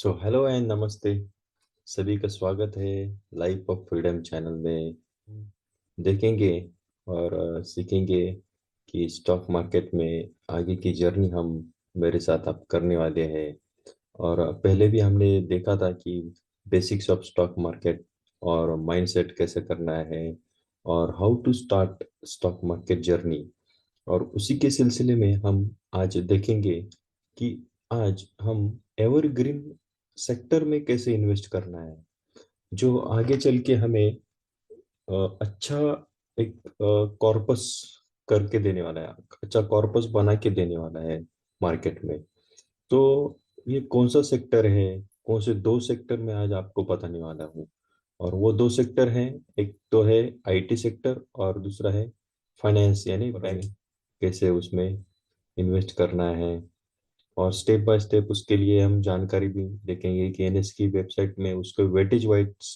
Hello and नमस्ते। सभी का स्वागत है लाइफ ऑफ फ्रीडम चैनल में। देखेंगे और सीखेंगे कि स्टॉक मार्केट में आगे की जर्नी हम मेरे साथ आप करने वाले हैं। और पहले भी हमने देखा था कि बेसिक्स ऑफ स्टॉक मार्केट और माइंडसेट कैसे करना है और how to start stock market journey. और उसी के सिलसिले में हम आज देखेंगे कि आज हम एवरग्रीन सेक्टर में कैसे इन्वेस्ट करना है, जो आगे चल के हमें अच्छा एक कॉर्पस करके देने वाला है, अच्छा कॉर्पस बना के देने वाला है मार्केट में। तो ये कौन सा सेक्टर है, कौन से दो सेक्टर में आज आपको बताने वाला हूँ। और वो दो सेक्टर हैं, एक तो है आईटी सेक्टर और दूसरा है फाइनेंस यानी बैंक। कैसे उसमें इन्वेस्ट करना है और स्टेप बाय स्टेप उसके लिए हम जानकारी भी देखेंगे कि एनएस की वेबसाइट में उसको वेटेज वाइज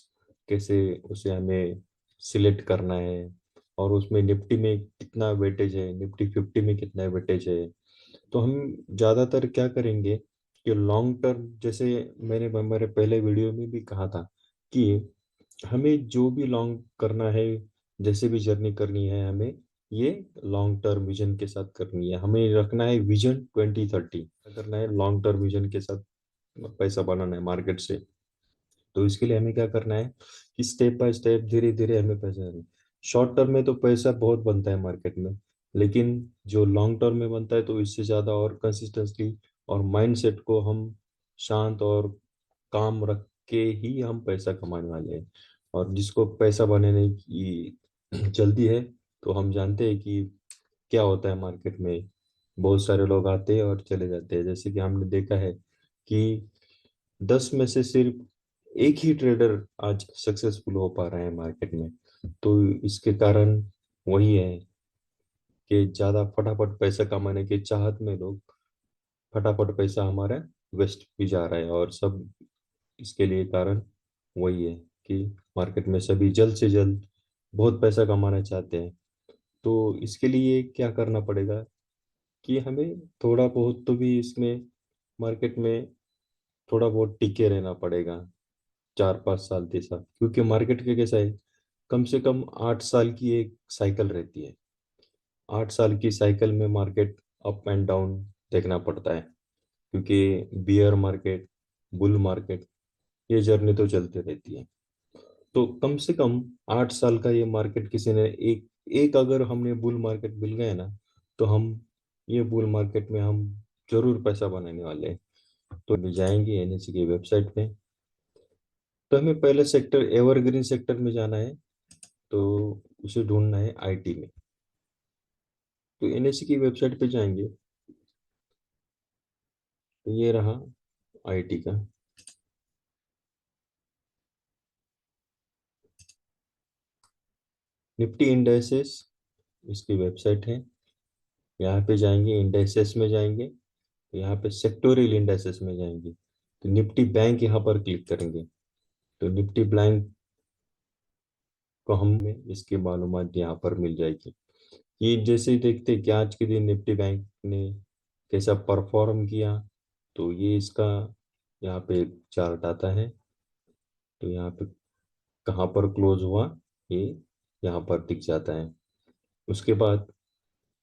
कैसे उसे हमें सिलेक्ट करना है और उसमें निफ्टी में कितना वेटेज है, निफ्टी 50 में कितना वेटेज है। तो हम ज़्यादातर क्या करेंगे कि लॉन्ग टर्म, जैसे मैंने मेरे पहले वीडियो में भी कहा था कि हमें जो भी लॉन्ग करना है, जैसे भी जर्नी करनी है, हमें ये लॉन्ग टर्म विजन के साथ करनी है। हमें रखना है विजन 2030 करना है, लॉन्ग टर्म विजन के साथ पैसा बनाना है मार्केट से। तो इसके लिए हमें क्या करना है कि स्टेप बाय स्टेप धीरे धीरे हमें पैसा, शॉर्ट टर्म में तो पैसा बहुत बनता है मार्केट में, लेकिन जो लॉन्ग टर्म में बनता है तो इससे ज़्यादा और कंसिस्टेंटली और माइंडसेट को हम शांत और काम रख के ही हम पैसा कमाने वाले हैं। और जिसको पैसा बनाने की जल्दी है, तो हम जानते हैं कि क्या होता है मार्केट में, बहुत सारे लोग आते हैं और चले जाते हैं। जैसे कि हमने देखा है कि 10 में से सिर्फ एक ही ट्रेडर आज सक्सेसफुल हो पा रहा है मार्केट में। तो इसके कारण वही है कि ज़्यादा फटाफट पैसा कमाने के चाहत में लोग फटाफट पैसा हमारा वेस्ट भी जा रहा है। और सब इसके लिए कारण वही है कि मार्केट में सभी जल्द से जल्द बहुत पैसा कमाना चाहते हैं। तो इसके लिए क्या करना पड़ेगा कि हमें थोड़ा बहुत तो भी इसमें मार्केट में थोड़ा बहुत टिके रहना पड़ेगा, 4 5 साल 3 साल, क्योंकि मार्केट के कैसा है, कम से कम 8 साल की एक साइकिल रहती है। 8 साल की साइकिल में मार्केट अप एंड डाउन देखना पड़ता है, क्योंकि बियर मार्केट, बुल मार्केट, ये जर्नी तो चलती रहती है। तो कम से कम 8 साल का ये मार्केट किसी ने एक एक अगर हमने बुल मार्केट मिल गए ना, तो हम ये बुल मार्केट में हम जरूर पैसा बनाने वाले हैं। तो अभी जाएंगे एनएससी की वेबसाइट पे। तो हमें पहले सेक्टर एवरग्रीन सेक्टर में जाना है, तो उसे ढूंढना है आईटी में। तो एनएससी की वेबसाइट पे जाएंगे, तो ये रहा आईटी का। निफ्टी इंडेक्सेस इसकी वेबसाइट है। यहाँ पे जाएंगे, इंडेक्सेस में जाएंगे, तो यहाँ पे सेक्टोरियल इंडेक्सेस में जाएंगे, तो निफ्टी बैंक यहाँ पर क्लिक करेंगे। तो निफ्टी बैंक को हमें इसकी मालूमात यहाँ पर मिल जाएगी। ये जैसे ही देखते हैं कि आज के दिन निफ्टी बैंक ने कैसा परफॉर्म किया, तो ये इसका यहाँ पे चार्ट आता है। तो यहाँ पे कहाँ पर क्लोज हुआ, ये यहाँ पर दिख जाता है। उसके बाद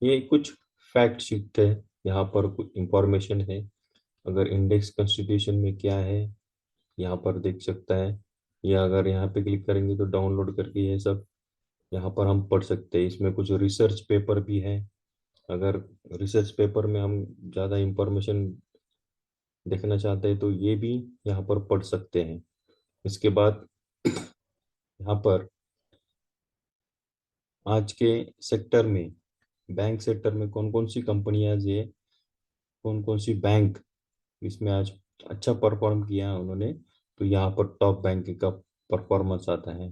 ये कुछ फैक्ट शीट है, यहाँ पर कुछ इंफॉर्मेशन है। अगर इंडेक्स कॉन्स्टिट्यूशन में क्या है, यहाँ पर देख सकता है। या अगर यहाँ पे क्लिक करेंगे तो डाउनलोड करके ये सब यहाँ पर हम पढ़ सकते हैं। इसमें कुछ रिसर्च पेपर भी है। अगर रिसर्च पेपर में हम ज़्यादा इंफॉर्मेशन देखना चाहते हैं, तो ये भी यहाँ पर पढ़ सकते हैं। इसके बाद यहाँ पर आज के सेक्टर में, बैंक सेक्टर में कौन कौन सी कंपनियां, ये कौन कौन सी बैंक इसमें आज अच्छा परफॉर्म किया है उन्होंने, तो यहाँ पर टॉप बैंक का परफॉर्मेंस आता है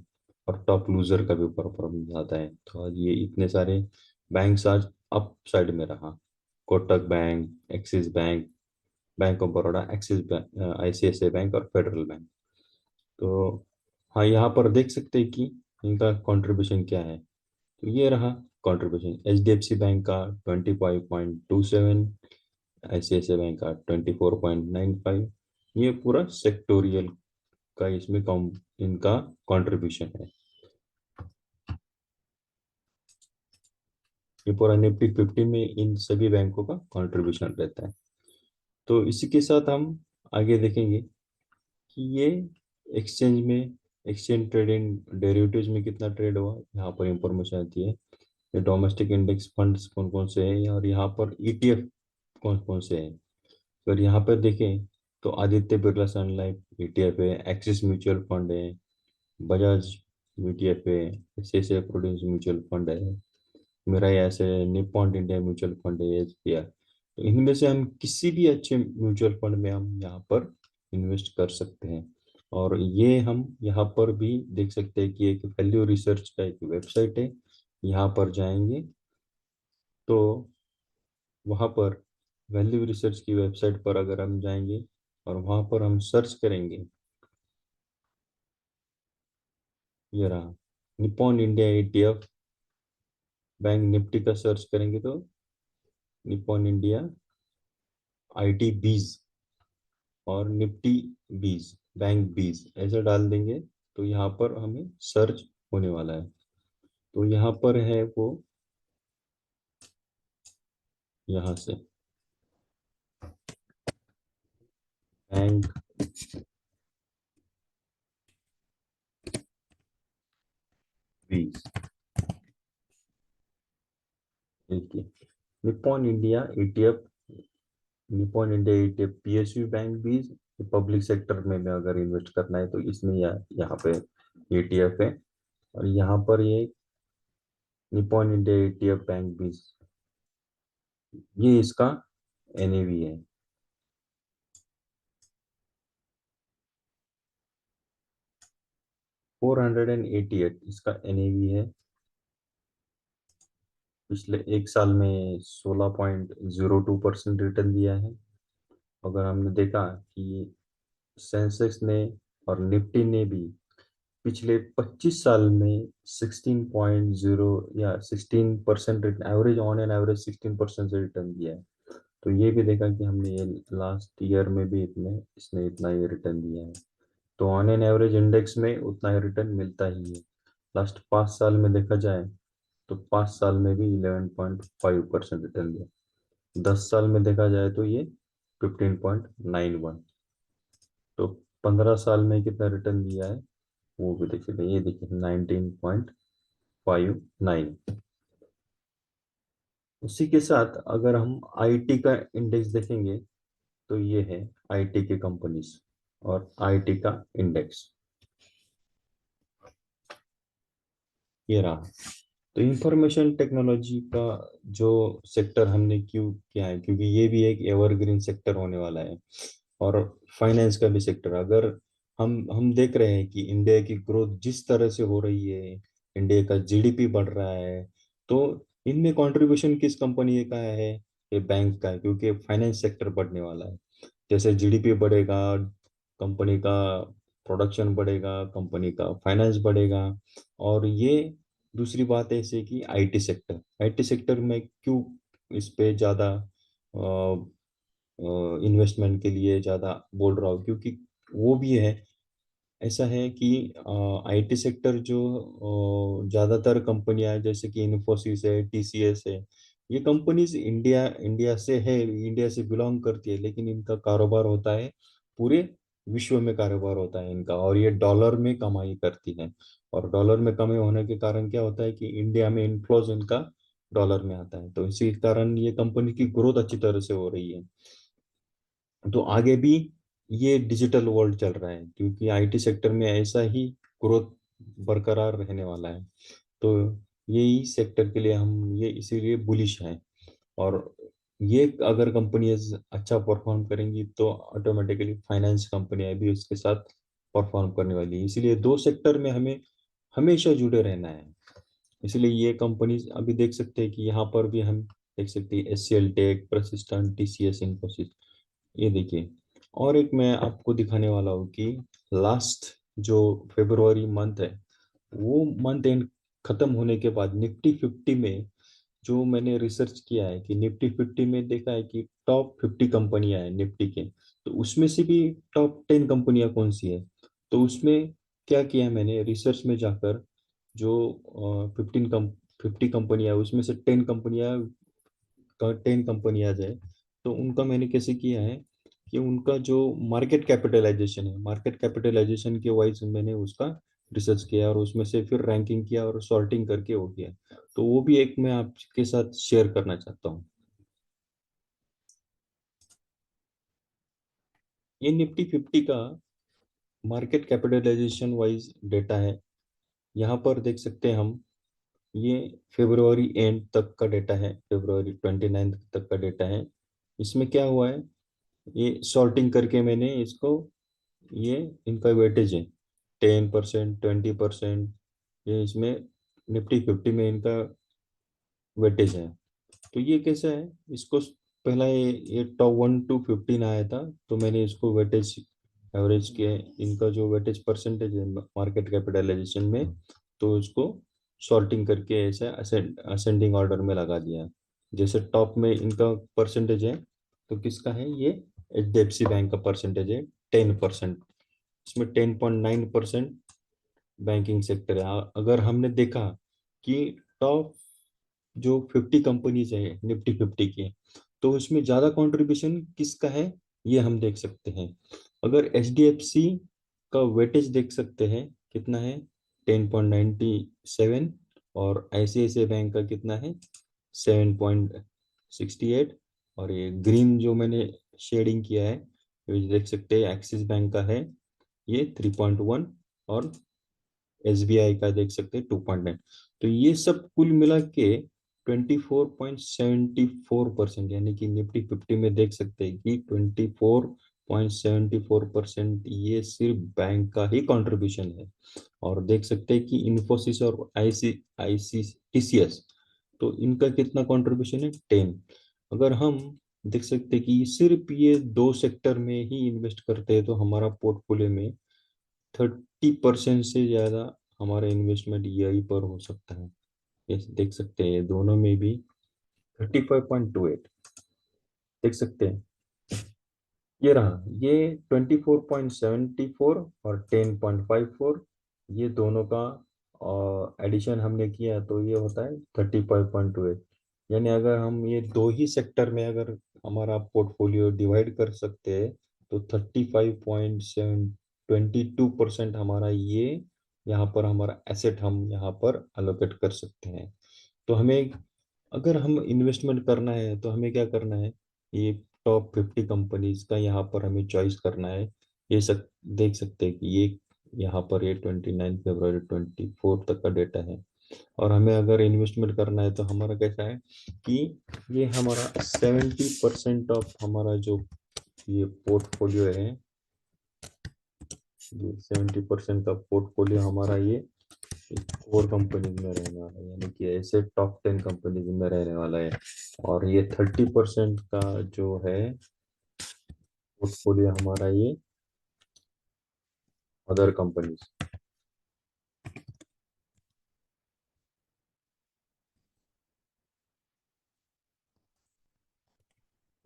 और टॉप लूजर का भी परफॉर्मेंस आता है। तो आज ये इतने सारे बैंक्स आज अप साइड में रहा। Kotak bank, axis bank, bank of Baroda, axis bank, ICICI bank और फेडरल बैंक। तो हाँ, यहाँ पर देख सकते हैं कि इनका कंट्रीब्यूशन क्या है। तो ये रहा कंट्रीब्यूशन, एचडीएफसी बैंक का 25.27, आईसीआईसीआई बैंक का 24.95, ये पूरा सेक्टोरियल का इसमें इनका कंट्रीब्यूशन है। ये पूरा निफ्टी 50 में इन सभी बैंकों का कंट्रीब्यूशन रहता है। तो इसी के साथ हम आगे देखेंगे कि ये एक्सचेंज में, एक्सचेंज ट्रेडिंग डेरिवेटिव्स में कितना ट्रेड हुआ, यहाँ पर इंफॉर्मेशन आती है। ये डोमेस्टिक इंडेक्स फंड्स कौन कौन से हैं और यहाँ पर ईटीएफ कौन कौन से हैं। अगर यहाँ पर देखें तो आदित्य बिरला सन लाइफ ईटीएफ है, एक्सिस म्यूचुअल फंड है, बजाज ईटीएफ है, ऐसे प्रूडेंस म्यूचुअल फंड है, मेरा ऐसे निप्पॉन इंडिया म्यूचुअल फंड है, एसबीआई। तो इनमें से हम किसी भी अच्छे म्यूचुअल फंड में हम यहाँ पर इन्वेस्ट कर सकते हैं। और ये हम यहाँ पर भी देख सकते हैं कि एक वैल्यू रिसर्च का एक वेबसाइट है। यहाँ पर जाएंगे तो वहाँ पर वैल्यू रिसर्च की वेबसाइट पर अगर हम जाएंगे और वहाँ पर हम सर्च करेंगे, ये रहा Nippon India ETF bank Nifty का सर्च करेंगे तो निप्पॉन इंडिया IT बीज और निफ्टी बीज बैंक बीज ऐसा डाल देंगे तो यहाँ पर हमें सर्च होने वाला है। तो यहाँ पर है वो, यहाँ से बैंक बीज, देखिए Nippon India ETF, Nippon India ETF PSU bank बीज। पब्लिक सेक्टर में अगर इन्वेस्ट करना है तो इसमें यहाँ पे ETF है। और यहाँ पर ये निप्पॉन इंडिया ETF बैंक बीज, ये इसका NAV है। 488 इसका NAV है। पिछले एक साल में 16.02% रिटर्न दिया है। अगर हमने देखा कि सेंसेक्स ने और निफ्टी ने भी पिछले 25 साल में 16.0 या 16% एवरेज, ऑन एन एवरेज 16% से रिटर्न दिया है। तो ये भी देखा कि हमने ये लास्ट ईयर में भी इतने इसने इतना ये रिटर्न दिया है। तो ऑन एन एवरेज इंडेक्स में उतना ही रिटर्न मिलता ही है। लास्ट 5 साल में देखा जाए तो 5 साल में भी 11.5% रिटर्न दिया। 10 साल में देखा जाए तो ये 15.91। तो 15 साल में कितना रिटर्न दिया है वो भी देख सकते हैं। ये देखिए 19.59। उसी के साथ अगर हम IT का इंडेक्स देखेंगे तो ये है IT की कंपनीज और IT का इंडेक्स, ये रहा। तो इंफॉर्मेशन टेक्नोलॉजी का जो सेक्टर हमने क्यों किया है, क्योंकि ये भी एक एवरग्रीन सेक्टर होने वाला है। और फाइनेंस का भी सेक्टर, अगर हम देख रहे हैं कि इंडिया की ग्रोथ जिस तरह से हो रही है, इंडिया का GDP बढ़ रहा है, तो इनमें कंट्रीब्यूशन किस कंपनी का है? ये बैंक का है, क्योंकि फाइनेंस सेक्टर बढ़ने वाला है। जैसे GDP बढ़ेगा, कंपनी का प्रोडक्शन बढ़ेगा, कंपनी का फाइनेंस बढ़ेगा। और ये दूसरी बात ऐसे कि IT सेक्टर में क्यों इस पे ज़्यादा इन्वेस्टमेंट के लिए ज़्यादा बोल रहा हूँ, क्योंकि वो भी है, ऐसा है कि IT सेक्टर जो ज़्यादातर कंपनियां हैं, जैसे कि इन्फोसिस है, TCS है, ये कंपनीज इंडिया इंडिया से है, इंडिया से बिलोंग करती है, लेकिन इनका कारोबार होता है पूरे विश्व में, कारोबार होता है इनका, और ये डॉलर में कमाई करती है। और डॉलर में कमाई होने के कारण क्या होता है कि इंडिया में इनफ्लोज इनका डॉलर में आता है। तो इसी कारण ये कंपनी की ग्रोथ अच्छी तरह से हो रही है। तो आगे भी ये डिजिटल वर्ल्ड चल रहा है, क्योंकि IT सेक्टर में ऐसा ही ग्रोथ बरकरार रहने वाला है। तो यही सेक्टर के लिए हम ये इसीलिए बुलिश हैं। और ये अगर कंपनीज अच्छा परफॉर्म करेंगी तो ऑटोमेटिकली फाइनेंस कंपनियां भी उसके साथ परफॉर्म करने वाली है। इसीलिए दो सेक्टर में हमें हमेशा जुड़े रहना है। इसलिए ये कंपनीज अभी देख सकते हैं कि यहाँ पर भी हम देख सकते हैं HCL tech, Persistent, TCS, Infosys, ये देखिए। और एक मैं आपको दिखाने वाला हूँ कि लास्ट जो फरवरी मंथ है, वो मंथ एंड खत्म होने के बाद निफ्टी 50 में जो मैंने रिसर्च किया है कि निफ्टी 50 में देखा है कि टॉप 50 कंपनियां हैं निफ्टी के, तो उसमें से भी टॉप 10 कंपनियां कौन सी है। तो उसमें क्या किया है मैंने रिसर्च में जाकर, जो 50 कंपनियां उसमें से 10 कंपनियां जाए, तो उनका मैंने कैसे किया है कि उनका जो मार्केट कैपिटलाइजेशन के वाइज मैंने उसका रिसर्च किया और उसमें से फिर रैंकिंग किया और सॉर्टिंग करके हो गया। तो वो भी एक मैं आपके साथ शेयर करना चाहता हूँ। ये निफ्टी 50 का मार्केट कैपिटलाइजेशन वाइज डेटा है। यहाँ पर देख सकते हैं हम, ये फेब्रुवरी एंड तक का डेटा है, फेब्रुवरी 29 तक का डेटा है। इसमें क्या हुआ है, ये सॉर्टिंग करके मैंने इसको, ये इनका वेटेज है 10%, 20%, ये इसमें निफ्टी 50 में इनका वेटेज है। तो ये कैसा है, इसको पहला ये टॉप 1 to 15 आया था, तो मैंने इसको वेटेज एवरेज के, इनका जो वेटेज परसेंटेज है मार्केट कैपिटलाइजेशन में, तो इसको सॉर्टिंग करके ऐसे असेंडिंग ऑर्डर में लगा दिया। जैसे टॉप में इनका परसेंटेज है, तो किसका है ये, HDFC बैंक का परसेंटेज है 10%। इसमें 10.9% बैंकिंग सेक्टर है। अगर हमने देखा कि टॉप जो 50 कंपनीज है निफ्टी 50 की, तो उसमें ज्यादा कंट्रीब्यूशन किसका है, ये हम देख सकते हैं। अगर HDFC का वेटेज देख सकते हैं कितना है, 10.97, और ICICI बैंक का कितना है, 7.68, और ये ग्रीन जो मैंने शेडिंग किया है, ये देख सकते हैं एक्सिस बैंक का है, ये 3.1, और SBI का देख सकते हैं 2.9। तो ये सब कुल मिला के 24.74%, यानी कि निफ्टी 50 में देख सकते हैं कि 24.74% ये सिर्फ बैंक का ही कंट्रीब्यूशन है। और देख सकते हैं कि इन्फोसिस और आईसी TCS, तो इनका कितना कंट्रीब्यूशन है, 10। अगर हम देख सकते हैं कि सिर्फ ये दो सेक्टर में ही इन्वेस्ट करते हैं, तो हमारा पोर्टफोलियो में 30% से ज्यादा हमारा इन्वेस्टमेंट यही पर हो सकता है। ये देख सकते हैं दोनों में भी 35.28 देख सकते हैं। ये रहा, ये 24.74 और 10.54, ये दोनों का एडिशन हमने किया तो ये होता है 35.28। यानी अगर हम ये दो ही सेक्टर में अगर हमारा पोर्टफोलियो डिवाइड कर सकते हैं, तो 35.722% हमारा ये यहाँ पर हमारा एसेट हम यहाँ पर अलोकेट कर सकते हैं। तो हमें, अगर हम इन्वेस्टमेंट करना है तो हमें क्या करना है, ये टॉप 50 कंपनीज का यहाँ पर हमें चॉइस करना है। ये सब देख सकते हैं कि ये यहाँ पर ये 29 फरवरी 24 तक का डेटा है। और हमें अगर इन्वेस्टमेंट करना है तो हमारा कैसा है कि ये हमारा 70% ऑफ हमारा जो ये पोर्टफोलियो है, ये 70% का पोर्टफोलियो हमारा ये कोर कंपनीज में रहने वाला है, यानी कि ऐसे टॉप 10 कंपनीज में रहने वाला है। और ये 30% का जो है पोर्टफोलियो हमारा ये अदर कंपनीज,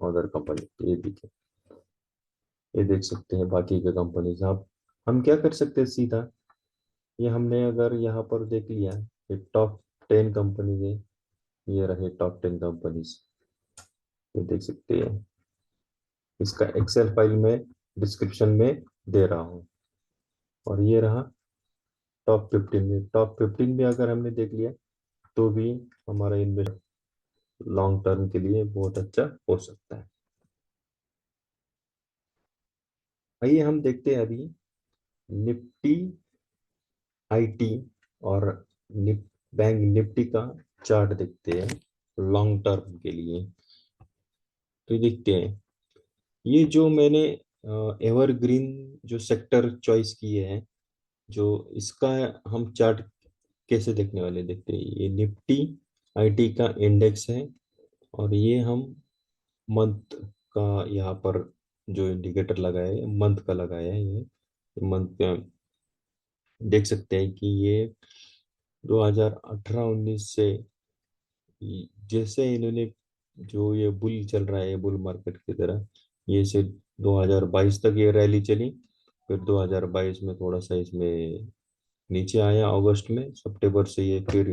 अदर कंपनी, ये देखिए, ये देख सकते हैं बाकी के कंपनीज। आप, हम क्या कर सकते हैं सीधा, ये हमने अगर यहाँ पर देख लिया, ये टॉप 10 कंपनीज है, ये रहे टॉप 10 कंपनीज, ये देख सकते हैं। इसका एक्सेल फाइल में डिस्क्रिप्शन में दे रहा हूँ। और ये रहा टॉप 15 भी अगर हमने देख लिया, तो भी हमारा इन्वेस्ट लॉन्ग टर्म के लिए बहुत अच्छा हो सकता है। आइए हम देखते हैं अभी निफ्टी IT और बैंक निफ्टी का चार्ट देखते हैं लॉन्ग टर्म के लिए। तो देखते हैं, ये जो मैंने एवरग्रीन जो सेक्टर चॉइस किए हैं, जो इसका हम चार्ट कैसे देखने वाले, देखते हैं। ये निफ्टी IT का इंडेक्स है, और ये हम मंथ का यहाँ पर जो इंडिकेटर लगाया है, मंथ का लगाया है, ये मंथ का देख सकते हैं कि ये 2018-19 से जैसे इन्होंने जो ये बुल चल रहा है बुल मार्केट की तरह, ये से 2022 तक ये रैली चली। फिर 2022 में थोड़ा सा इसमें नीचे आया, अगस्त में, सितंबर से ये फिर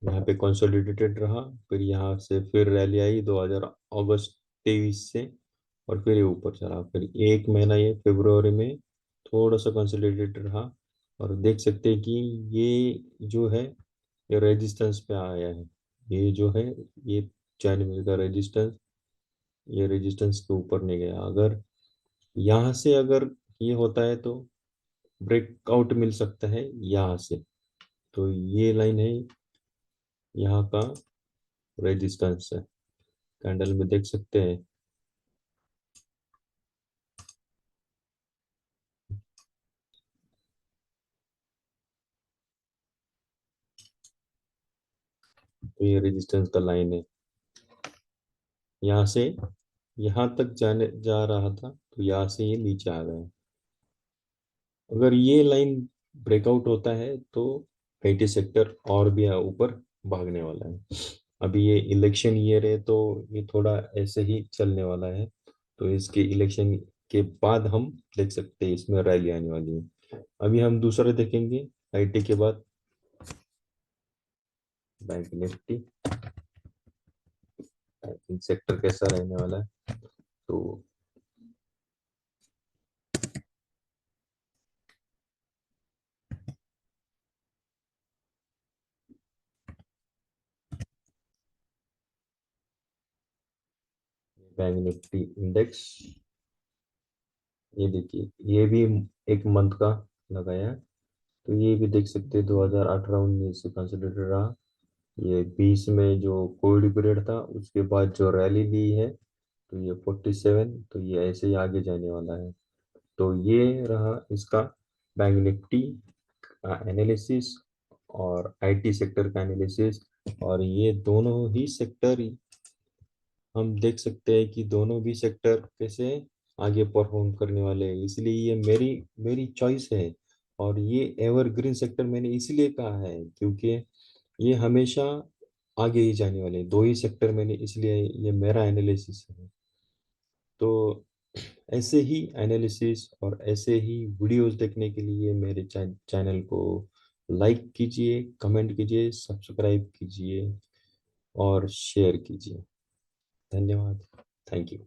यहाँ पे कंसोलिडेटेड रहा। फिर यहाँ से फिर रैली आई 2000 अगस्त 23 से, और फिर ये ऊपर चला। फिर एक महीना ये फरवरी में थोड़ा सा कंसोलिडेटेड रहा। और देख सकते हैं कि ये जो है ये रेजिस्टेंस पे आया है। ये जो है ये चाइनीज का रेजिस्टेंस, ये रेजिस्टेंस के ऊपर नहीं गया। अगर यहाँ से अगर ये होता है तो ब्रेकआउट मिल सकता है यहाँ से। तो ये लाइन है यहाँ का रेजिस्टेंस है, कैंडल में देख सकते हैं। तो ये रेजिस्टेंस का लाइन है, यहाँ से यहाँ तक जाने जा रहा था, तो यहाँ से ये नीचे आ गया। अगर ये लाइन ब्रेकआउट होता है तो आईटी सेक्टर और भी ऊपर भागने वाला है। अभी ये इलेक्शन ईयर है, तो ये थोड़ा ऐसे ही चलने वाला है। तो इसके इलेक्शन के बाद हम देख सकते हैं इसमें रैली आने वाली है। अभी हम दूसरा देखेंगे आईटी के बाद, बैंक निफ्टी। बैंकिंग सेक्टर कैसा रहने वाला है, तो बैंक निफ्टी इंडेक्स, ये देखिए ये भी एक मंथ का लगाया है। तो ये भी देख सकते हैं 2018-19 से कंसिडर रहा। ये 20 में जो कोविड पीरियड था उसके बाद जो रैली ली है, तो ये 47, तो ये ऐसे ही आगे जाने वाला है। तो ये रहा इसका बैंक निफ्टी का एनालिसिस और आईटी सेक्टर का एनालिसिस। और ये दोनों ही सेक्टर हम देख सकते हैं कि दोनों भी सेक्टर कैसे आगे परफॉर्म करने वाले हैं, इसलिए ये मेरी मेरी चॉइस है। और ये एवरग्रीन सेक्टर मैंने इसलिए कहा है क्योंकि ये हमेशा आगे ही जाने वाले हैं। दो ही सेक्टर मैंने इसलिए, ये मेरा एनालिसिस है। तो ऐसे ही एनालिसिस और ऐसे ही वीडियोस देखने के लिए मेरे चैनल को लाइक कीजिए, कमेंट कीजिए, सब्सक्राइब कीजिए और शेयर कीजिए। धन्यवाद। Thank you.